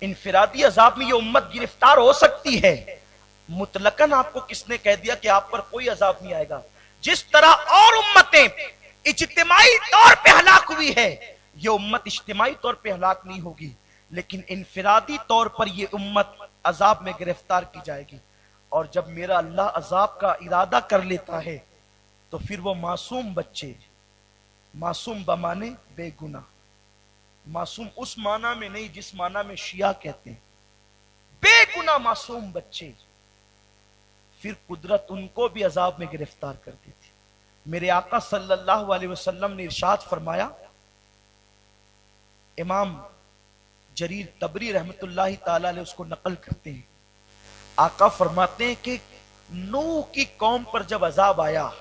इंफिरादी अजाब में ये उम्मत गिरफ्तार हो सकती है, मुतलकन आपको किसने कह दिया कि आप पर कोई अजाब नहीं आएगा? जिस तरह और उम्मतें इज्तिमाई तौर पे हलाक हुई है, ये उम्मत इज्तिमाई तौर पे हलाक नहीं होगी, लेकिन इंफिरादी तौर पर ये उम्मत अजाब में गिरफ्तार की जाएगी। और जब मेरा अल्लाह अजाब का इरादा कर लेता है तो फिर वो मासूम बच्चे, मासूम बमाने बेगुनाह, मासूम उस माना में नहीं जिस माना में शिया कहते हैं, बेगुनाह मासूम बच्चे, फिर कुदरत उनको भी अजाब में गिरफ्तार कर देती। मेरे आका सल्लल्लाहु अलैहि वसल्लम ने इरशाद फरमाया, इमाम जरीर तबरी रहमतुल्लाहि ताला अलैह उसको नकल करते हैं, आका फरमाते हैं कि नूह की कौम पर जब अजाब आया,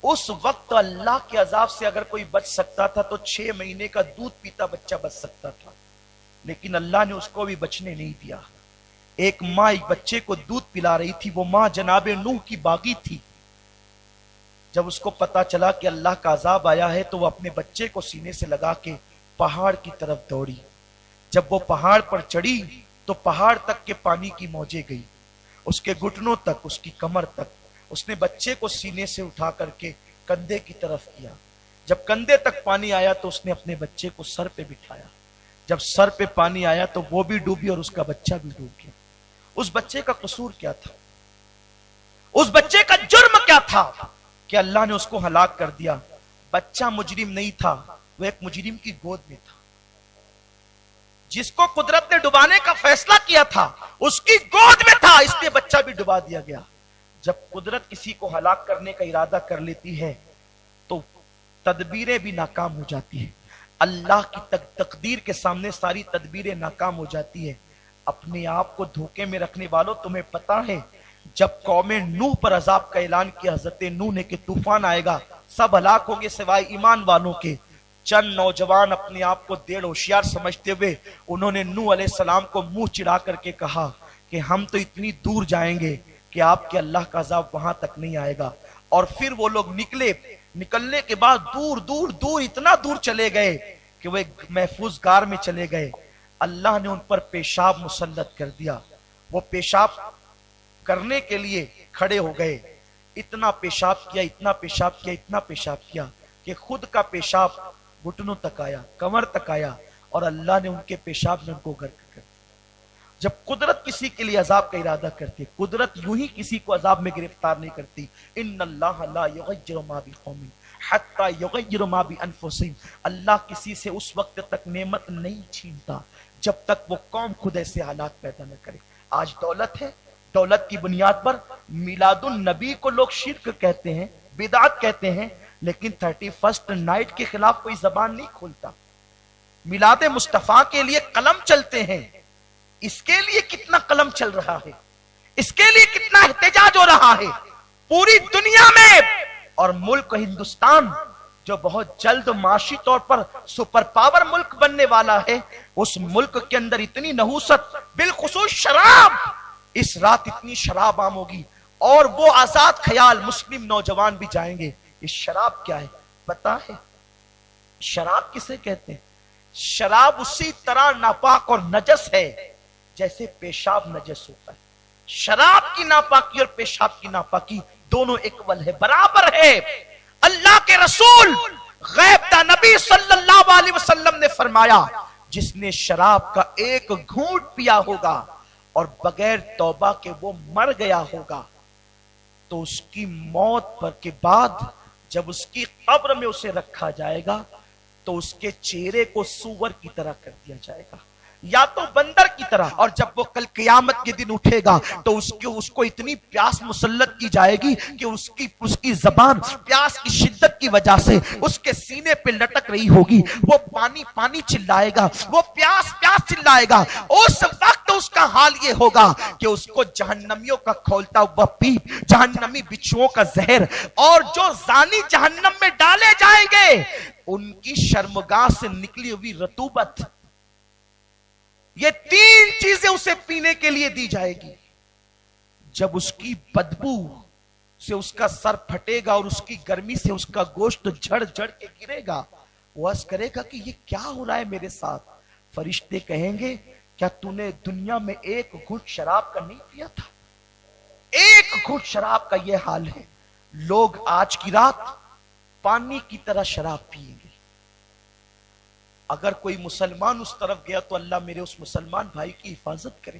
उस वक्त अल्लाह के अजाब से अगर कोई बच सकता था तो 6 महीने का दूध पीता बच्चा बच सकता था, लेकिन अल्लाह ने उसको भी बचने नहीं दिया। एक माँ एक बच्चे को दूध पिला रही थी, वो माँ जनाबे नूह की बागी थी। जब उसको पता चला कि अल्लाह का अजाब आया है तो वो अपने बच्चे को सीने से लगा के पहाड़ की तरफ दौड़ी। जब वो पहाड़ पर चढ़ी तो पहाड़ तक के पानी की मौजें गई, उसके घुटनों तक, उसकी कमर तक। उसने बच्चे को सीने से उठा करके कंधे की तरफ किया। जब कंधे तक पानी आया तो उसने अपने बच्चे को सर पे बिठाया। जब सर पे पानी आया तो वो भी डूबी और उसका बच्चा भी डूब गया। उस बच्चे का कसूर क्या था? उस बच्चे का जुर्म क्या था कि अल्लाह ने उसको हलाक कर दिया? बच्चा मुजरिम नहीं था, वो एक मुजरिम की गोद में था। जिसको कुदरत ने डुबाने का फैसला किया था उसकी गोद में था, इसलिए बच्चा भी डुबा दिया गया। जब कुदरत किसी को हलाक करने का इरादा कर लेती है तो तदबीरें भी नाकाम हो जाती है। अल्लाह की तकदीर के सामने सारी तदबीरें नाकाम हो जाती है। अपने आप को धोखे में रखने वालों, तुम्हें पता है जब कौमे नूह पर अजाब का ऐलान किया हजरत नूह ने कि तूफान आएगा, सब हलाक होंगे सिवाय ईमान वालों के, चंद नौजवान अपने आप को देर होशियार समझते हुए उन्होंने नूह अलैहिस्सलाम को मुंह चिढ़ा करके कहा कि हम तो इतनी दूर जाएंगे कि आपके अल्लाह का अजाब वहां तक नहीं आएगा। और फिर वो लोग निकलने के बाद दूर दूर दूर इतना दूर चले गए कि वो एक महफूज गार में चले गए। अल्लाह ने उन पर पेशाब मुसल्लत कर दिया। वो पेशाब करने के लिए खड़े हो गए। इतना पेशाब किया, इतना पेशाब किया, इतना पेशाब किया कि खुद का पेशाब घुटनों तक आया, कमर तक आया, और अल्लाह ने उनके पेशाब में उनको गर्क कर दिया। जब कुदरत किसी के लिए अजाब का इरादा करती है, कुदरत यूं ही किसी को अजाब में गिरफ्तार नहीं करती। इन्नल्लाह ला युगय्यिरु मा बिक़ौमिन हत्ता युगय्यिरु मा बिअनफुसिहिम। अल्लाह किसी से उस वक्त तक नेमत नहीं छीनता जब तक वो कौम खुद ऐसे हालात पैदा न करे। आज दौलत है, दौलत की बुनियाद पर मिलादुन नबी को लोग शिर्क कहते हैं, बिदात कहते हैं, लेकिन 31st नाइट के खिलाफ कोई जबान नहीं खोलता। मिलादे मुस्तफा के लिए कलम चलते हैं, इसके लिए कितना कलम चल रहा है, इसके लिए कितना एहतजाज हो रहा है पूरी दुनिया में। और मुल्क हिंदुस्तान जो बहुत जल्द माशी तौर पर सुपर पावर मुल्क बनने वाला है, उस मुल्क के अंदर इतनी नहूसत, बिलखुसूस शराब, इस रात इतनी शराब आम होगी और वो आजाद ख्याल मुस्लिम नौजवान भी जाएंगे। ये शराब क्या है पता है? शराब किसे कहते हैं? शराब उसी तरह नापाक और नजस है जैसे पेशाब नजस होता है। शराब की नापाकी और पेशाब की नापाकी दोनों इक्वल है, बराबर है। अल्लाह के रसूल गैब दा नबी सल्लल्लाहु अलैहि वसल्लम ने फरमाया, जिसने शराब का एक घूंट पिया होगा और बगैर तौबा के वो मर गया होगा, तो उसकी मौत पर के बाद जब उसकी कब्र में उसे रखा जाएगा तो उसके चेहरे को सूअर की तरह कर दिया जाएगा या तो बंदर की तरह। और जब वो कल क़यामत के दिन उठेगा तो उसको इतनी प्यास मुसल्लत की जाएगी कि उसकी जबान प्यास की शिद्दत की वजह से उसके सीने पे लटक रही होगी। वो पानी पानी चिल्लाएगा, वो प्यास प्यास चिल्लाएगा। उस वक्त उसका हाल ये होगा कि उसको जहन्नमियों का खौलता हुआ पीप, जहन्नमी बिच्छुओं का जहर, और जो जानी जहन्नम में डाले जाएंगे उनकी शर्मगाह से निकली हुई रतूबत, ये 3 चीजें उसे पीने के लिए दी जाएगी। जब उसकी बदबू से उसका सर फटेगा और उसकी गर्मी से उसका गोश्त झड़ झड़ के गिरेगा, वो अर्ज करेगा कि ये क्या हो रहा है मेरे साथ। फरिश्ते कहेंगे کیا تُونے دنیا میں ایک گھٹ شراب کا نہیں پیا تھا؟ ایک گھٹ شراب کا یہ حال ہے. لوگ آج کی رات پانی کی طرح شراب پیئیں گے. اگر کوئی مسلمان اس طرف گیا تو اللہ میرے اس مسلمان بھائی کی حفاظت کرے.